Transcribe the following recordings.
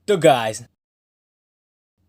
So, guys,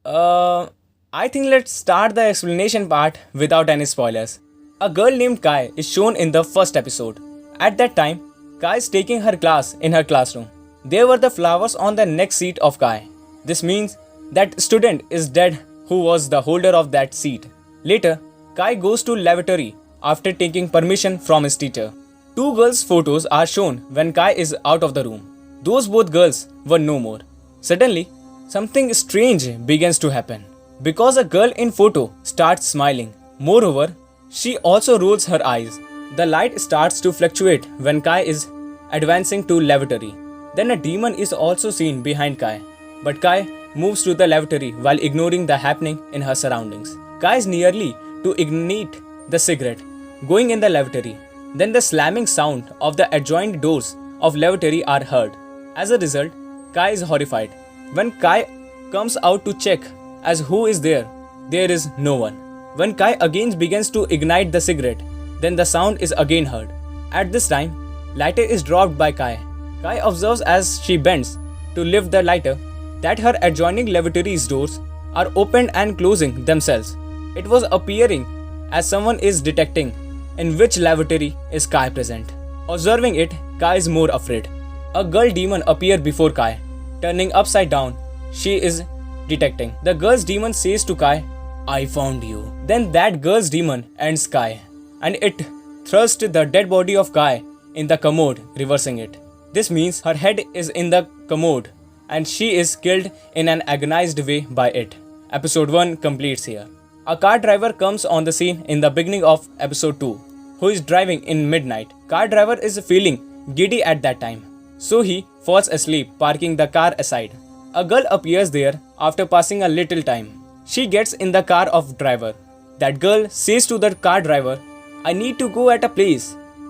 uh, I think let's start the explanation part without any spoilers. A girl named Kai is shown in the first episode. At that time, Kai is taking her class in her classroom. There were the flowers on the next seat of Kai. This means that student is dead who was the holder of that seat. Later, Kai goes to lavatory after taking permission from his teacher. Two girls' photos are shown when Kai is out of the room. Those both girls were no more. Suddenly, something strange begins to happen. Because a girl in photo starts smiling. Moreover, she also rolls her eyes. The light starts to fluctuate when Kai is advancing to lavatory. Then a demon is also seen behind Kai. But Kai moves to the lavatory while ignoring the happening in her surroundings. Kai is nearly to ignite the cigarette, going in the lavatory. Then the slamming sound of the adjoined doors of lavatory are heard. As a result, Kai is horrified. When Kai comes out to check as who is there, there is no one. When Kai again begins to ignite the cigarette, then the sound is again heard. At this time, lighter is dropped by Kai. Kai observes as she bends to lift the lighter that her adjoining lavatory's doors are opened and closing themselves. It was appearing as someone is detecting in which lavatory is Kai present. Observing it, Kai is more afraid. A girl demon appears before Kai, turning upside down. She is detecting. The girl's demon says to Kai, "I found you." Then that girl's demon ends Kai, and it thrusts the dead body of Kai in the commode, reversing it. This means her head is in the commode, and she is killed in an agonized way by it. Episode 1 completes here. A car driver comes on the scene in the beginning of episode 2, who is driving in midnight. Car driver is feeling giddy at that time, so he falls asleep, parking the car aside. A girl appears there after passing a little time. She gets in the car of driver. That girl says to the car driver, "I need to go at a place.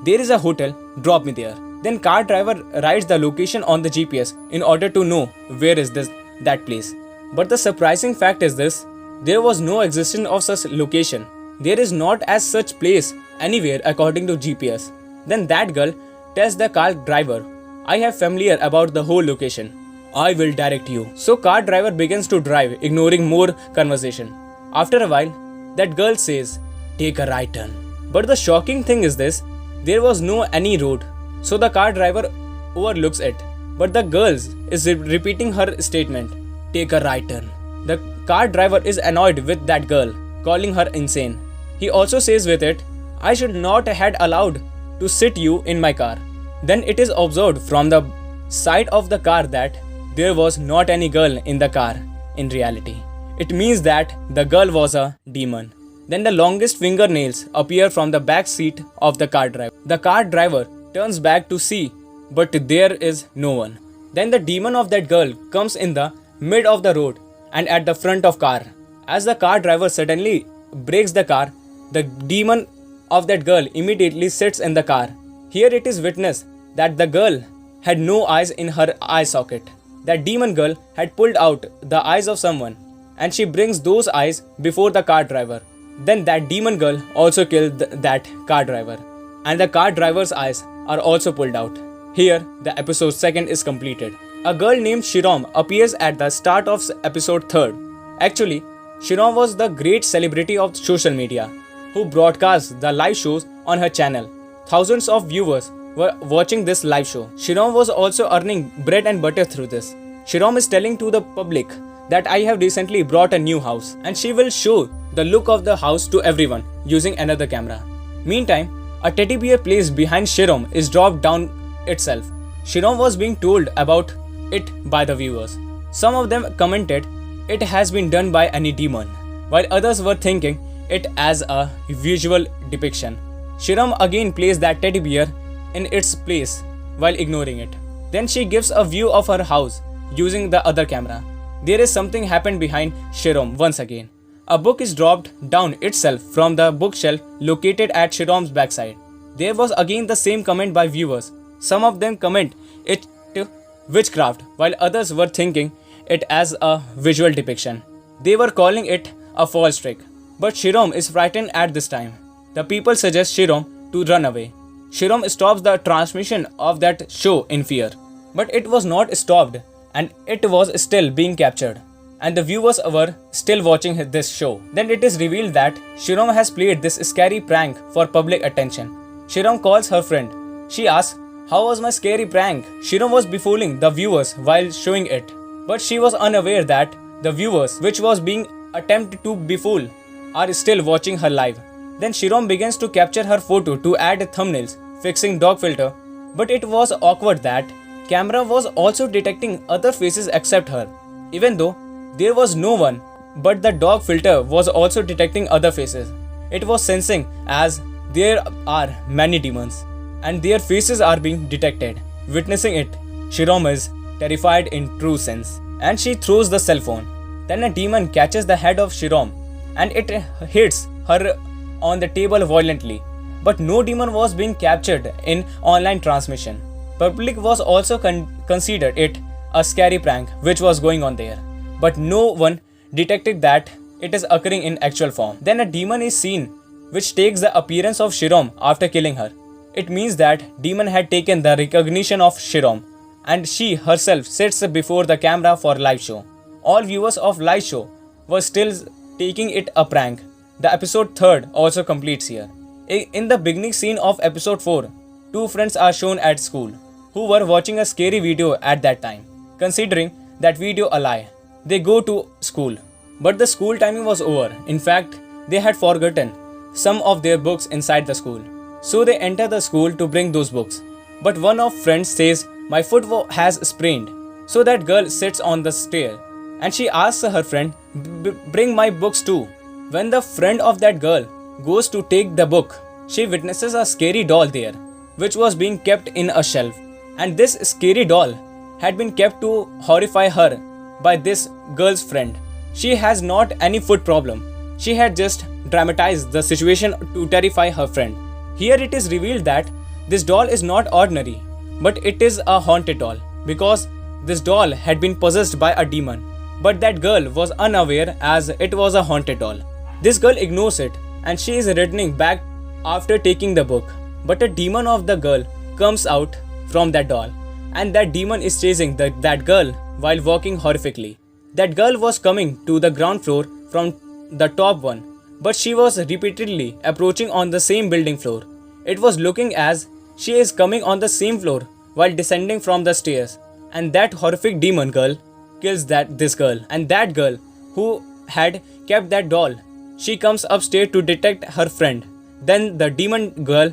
There is a hotel, drop me there." Then car driver writes the location on the GPS in order to know where is that place. But the surprising fact is this, there was no existence of such location. There is not as such place anywhere according to GPS. Then that girl tells the car driver, "I have familiar about the whole location. I will direct you." So car driver begins to drive, ignoring more conversation. After a while, that girl says, "Take a right turn." But the shocking thing is this, there was no any road. So the car driver overlooks it. But the girl is repeating her statement, "Take a right turn." The car driver is annoyed with that girl, calling her insane. He also says with it, "I should not had allowed to sit you in my car." Then it is observed from the side of the car that there was not any girl in the car in reality. It means that the girl was a demon. Then the longest fingernails appear from the back seat of the car driver. The car driver turns back to see, but there is no one. Then the demon of that girl comes in the mid of the road and at the front of car. As the car driver suddenly brakes the car, the demon of that girl immediately sits in the car. Here it is witnessed that the girl had no eyes in her eye socket. That demon girl had pulled out the eyes of someone, and she brings those eyes before the car driver. Then that demon girl also killed that car driver, and the car driver's eyes are also pulled out. Here, the episode 2 is completed. A girl named Shirom appears at the start of episode 3. Actually, Shirom was the great celebrity of social media who broadcast the live shows on her channel. Thousands of viewers were watching this live show. Shirom was also earning bread and butter through this. Shirom is telling to the public that I have recently bought a new house, and she will show the look of the house to everyone using another camera. Meantime, a teddy bear placed behind Shirom is dropped down itself. Shirom was being told about it by the viewers. Some of them commented it has been done by any demon, while others were thinking it as a visual depiction. Shirom again placed that teddy bear in its place while ignoring it. Then she gives a view of her house using the other camera. There is something happened behind Shirom once again. A book is dropped down itself from the bookshelf located at Shirom's backside. There was again the same comment by viewers. Some of them comment it witchcraft, while others were thinking it as a visual depiction. They were calling it a false trick. But Shirom is frightened at this time. The people suggest Shirom to run away. Shirom stops the transmission of that show in fear. But it was not stopped, and it was still being captured, and the viewers were still watching this show. Then it is revealed that Shirom has played this scary prank for public attention. Shirom calls her friend. She asks, "How was my scary prank?" Shirom was befooling the viewers while showing it, but she was unaware that the viewers, which was being attempted to befool, are still watching her live. Then Shirom begins to capture her photo to add thumbnails, fixing dog filter, but it was awkward that camera was also detecting other faces except her, even though there was no one, but the dog filter was also detecting other faces. It was sensing as there are many demons and their faces are being detected. Witnessing it, Shirom is terrified in true sense, and she throws the cell phone. Then a demon catches the head of Shirom and it hits her on the table violently. But no demon was being captured in online transmission. Public was also considered it a scary prank which was going on there, but no one detected that it is occurring in actual form. Then a demon is seen which takes the appearance of Shirom after killing her. It means that demon had taken the recognition of Shirom and she herself sits before the camera for live show. All viewers of live show were still taking it a prank. The episode 3rd also completes here. In the beginning scene of episode 4, two friends are shown at school who were watching a scary video at that time. Considering that video a lie, they go to school, but the school timing was over. In fact, they had forgotten some of their books inside the school. So they enter the school to bring those books. But one of friends says, "My foot has sprained." So that girl sits on the stair and she asks her friend, "Bring my books too." When the friend of that girl goes to take the book, she witnesses a scary doll there, which was being kept in a shelf. And this scary doll had been kept to horrify her by this girl's friend. She has not any foot problem. She had just dramatized the situation to terrify her friend. Here it is revealed that this doll is not ordinary, but it is a haunted doll because this doll had been possessed by a demon. But that girl was unaware as it was a haunted doll. This girl ignores it and she is returning back after taking the book. But a demon of the girl comes out from that doll and that demon is chasing that girl while walking horrifically. That girl was coming to the ground floor from the top one, but she was repeatedly approaching on the same building floor. It was looking as she is coming on the same floor while descending from the stairs, and that horrific demon girl kills this girl. And that girl who had kept that doll, she comes upstairs to detect her friend. Then the demon girl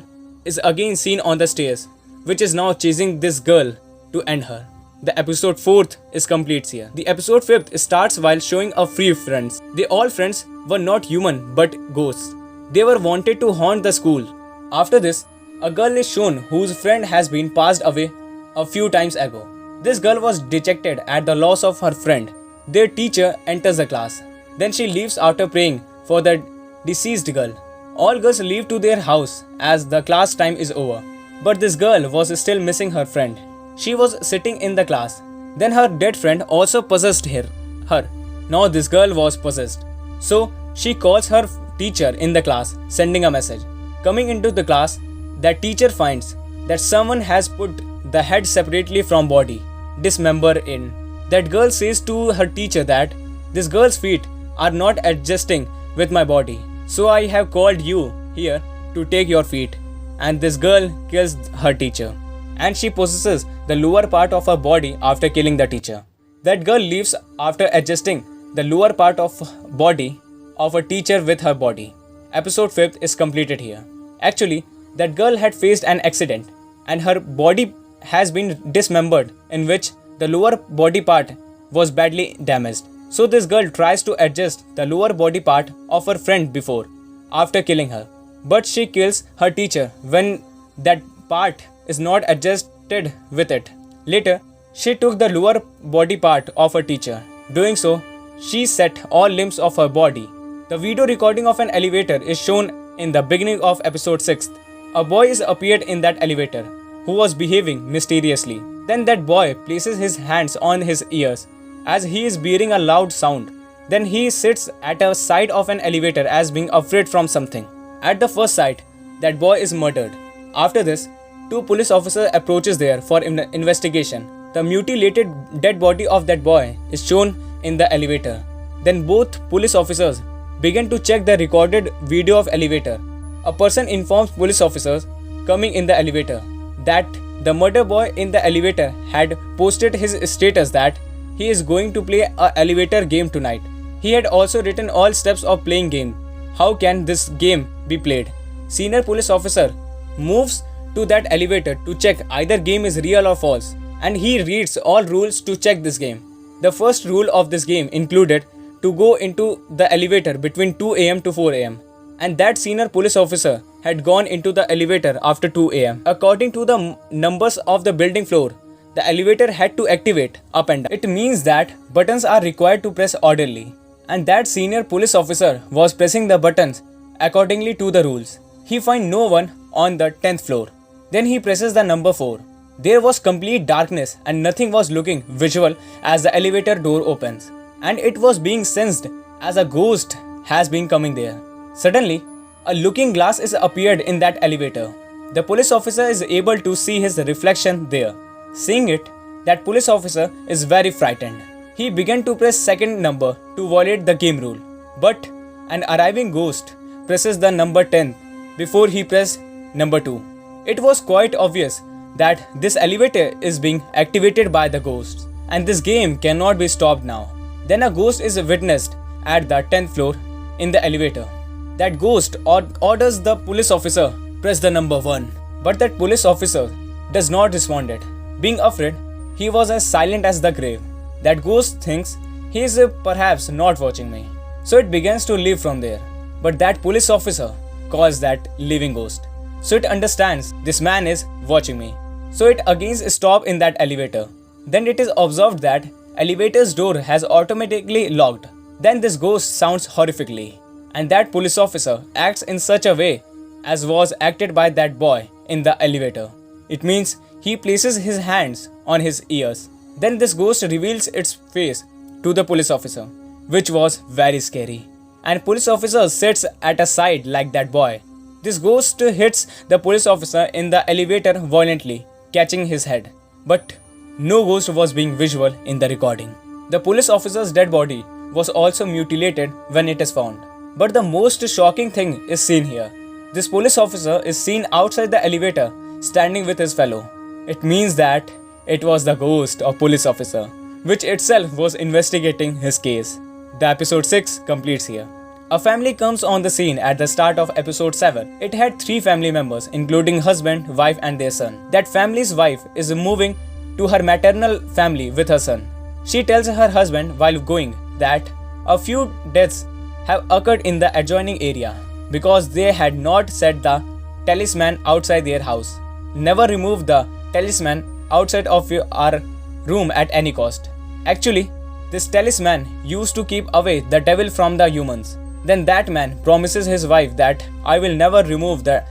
is again seen on the stairs, which is now chasing this girl to end her. The episode 4th is complete here. The episode 5th starts while showing a few friends. They all friends were not human but ghosts. They were wanted to haunt the school. After this, a girl is shown whose friend has been passed away a few times ago. This girl was dejected at the loss of her friend. Their teacher enters the class. Then she leaves after praying for the deceased girl. All girls leave to their house as the class time is over. But this girl was still missing her friend. She was sitting in the class. Then her dead friend also possessed her. Now this girl was possessed. So she calls her teacher in the class, sending a message. Coming into the class, that teacher finds that someone has put the head separately from body, dismember in. That girl says to her teacher that this girl's feet are not adjusting with my body, so I have called you here to take your feet. And this girl kills her teacher, and she possesses the lower part of her body after killing the teacher. That girl leaves after adjusting the lower part of body of a teacher with her body. Episode 5th is completed here. Actually, that girl had faced an accident and her body has been dismembered, in which the lower body part was badly damaged. So this girl tries to adjust the lower body part of her friend before, after killing her. But she kills her teacher when that part is not adjusted with it. Later, she took the lower body part of her teacher. Doing so, she set all limbs of her body. The video recording of an elevator is shown in the beginning of episode 6. A boy is appeared in that elevator who was behaving mysteriously. Then that boy places his hands on his ears as he is bearing a loud sound. Then he sits at a side of an elevator as being afraid from something. At the first sight, that boy is murdered. After this, two police officers approaches there for investigation. The mutilated dead body of that boy is shown in the elevator. Then both police officers begin to check the recorded video of elevator. A person informs police officers coming in the elevator that the murder boy in the elevator had posted his status that he is going to play a elevator game tonight. He had also written all steps of playing game. How can this game be played? Senior police officer moves to that elevator to check either game is real or false, and he reads all rules to check this game. The first rule of this game included to go into the elevator between 2 am to 4 am, and that senior police officer had gone into the elevator after 2 am. According to the numbers of the building floor, the elevator had to activate up and down. It means that buttons are required to press orderly, and that senior police officer was pressing the buttons accordingly to the rules. He finds no one on the 10th floor. Then he presses the number 4. There was complete darkness and nothing was looking visual as the elevator door opens, and it was being sensed as a ghost has been coming there. Suddenly, a looking glass is appeared in that elevator. The police officer is able to see his reflection there. Seeing it, that police officer is very frightened. He began to press second number to violate the game rule, but an arriving ghost presses the number 10 before he pressed number 2. It was quite obvious that this elevator is being activated by the ghosts, and this game cannot be stopped now. Then a ghost is witnessed at the 10th floor in the elevator. That ghost orders the police officer press the number 1, but that police officer does not respond it. Being afraid, he was as silent as the grave. That ghost thinks he is perhaps not watching me, so it begins to leave from there. But that police officer calls that living ghost, so it understands this man is watching me. So it again stops in that elevator. Then it is observed that elevator's door has automatically locked. Then this ghost sounds horrifically, and that police officer acts in such a way as was acted by that boy in the elevator. It means he places his hands on his ears. Then this ghost reveals its face to the police officer, which was very scary. And police officer sits at a side like that boy. This ghost hits the police officer in the elevator violently, catching his head. But no ghost was being visual in the recording. The police officer's dead body was also mutilated when it is found. But the most shocking thing is seen here. This police officer is seen outside the elevator standing with his fellow. It means that it was the ghost of police officer, which itself was investigating his case. The episode 6 completes here. A family comes on the scene at the start of episode 7. It had 3 family members, including husband, wife and their son. That family's wife is moving to her maternal family with her son. She tells her husband while going that a few deaths have occurred in the adjoining area because they had not set the talisman outside their house. Never remove the talisman outside of our room at any cost. Actually, this talisman used to keep away the devil from the humans. Then that man promises his wife that I will never remove that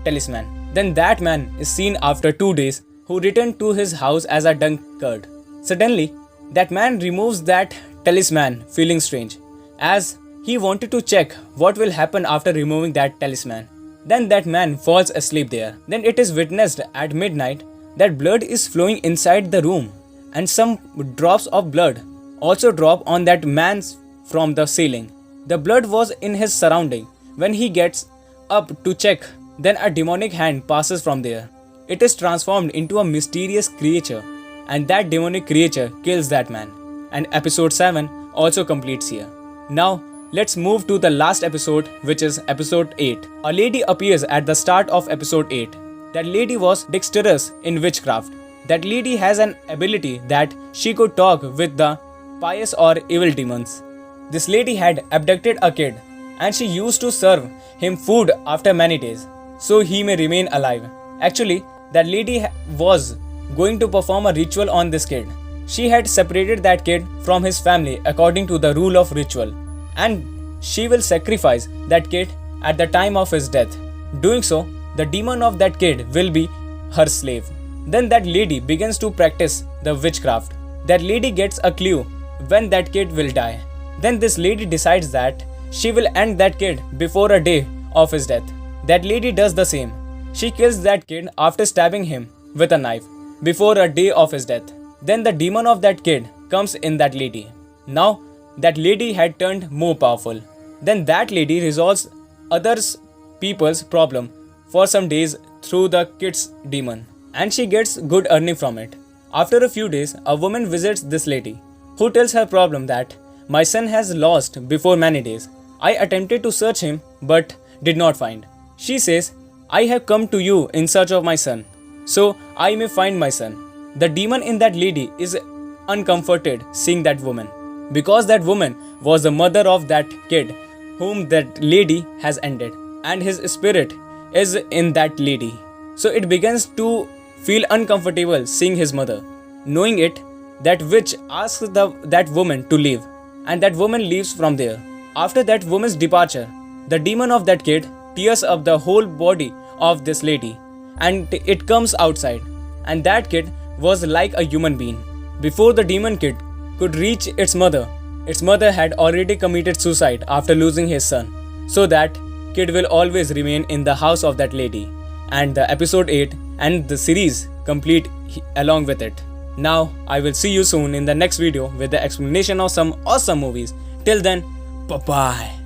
talisman. Then that man is seen after 2 days who returned to his house as a drunkard. Suddenly, that man removes that talisman feeling strange, as he wanted to check what will happen after removing that talisman. Then that man falls asleep there. Then it is witnessed at midnight that blood is flowing inside the room, and some drops of blood also drop on that man from the ceiling. The blood was in his surrounding. When he gets up to check, then a demonic hand passes from there. It is transformed into a mysterious creature, and that demonic creature kills that man. And episode 7 also completes here. Now, let's move to the last episode, which is episode 8. A lady appears at the start of episode 8. That lady was dexterous in witchcraft. That lady has an ability that she could talk with the pious or evil demons. This lady had abducted a kid, and she used to serve him food after many days, so he may remain alive. Actually, that lady was going to perform a ritual on this kid. She had separated that kid from his family according to the rule of ritual, and she will sacrifice that kid at the time of his death. Doing so, the demon of that kid will be her slave. Then that lady begins to practice the witchcraft. That lady gets a clue when that kid will die. Then this lady decides that she will end that kid before a day of his death. That lady does the same. She kills that kid after stabbing him with a knife before a day of his death. Then the demon of that kid comes in that lady. Now that lady had turned more powerful. Then that lady resolves others people's problem for some days through the kid's demon, and she gets good earning from it. After a few days, a woman visits this lady, who tells her problem that my son has lost before many days. I attempted to search him but did not find. She says, I have come to you in search of my son, so I may find my son. The demon in that lady is uncomforted seeing that woman, because that woman was the mother of that kid whom that lady has ended, and his spirit is in that lady. So it begins to feel uncomfortable seeing his mother. Knowing it, that witch asks that woman to leave, and that woman leaves from there. After that woman's departure, the demon of that kid tears up the whole body of this lady, and it comes outside, and that kid was like a human being. Before the demon kid could reach its mother had already committed suicide after losing his son. So that kid will always remain in the house of that lady. And the episode 8 and the series complete along with it. Now, I will see you soon in the next video with the explanation of some awesome movies. Till then, bye bye.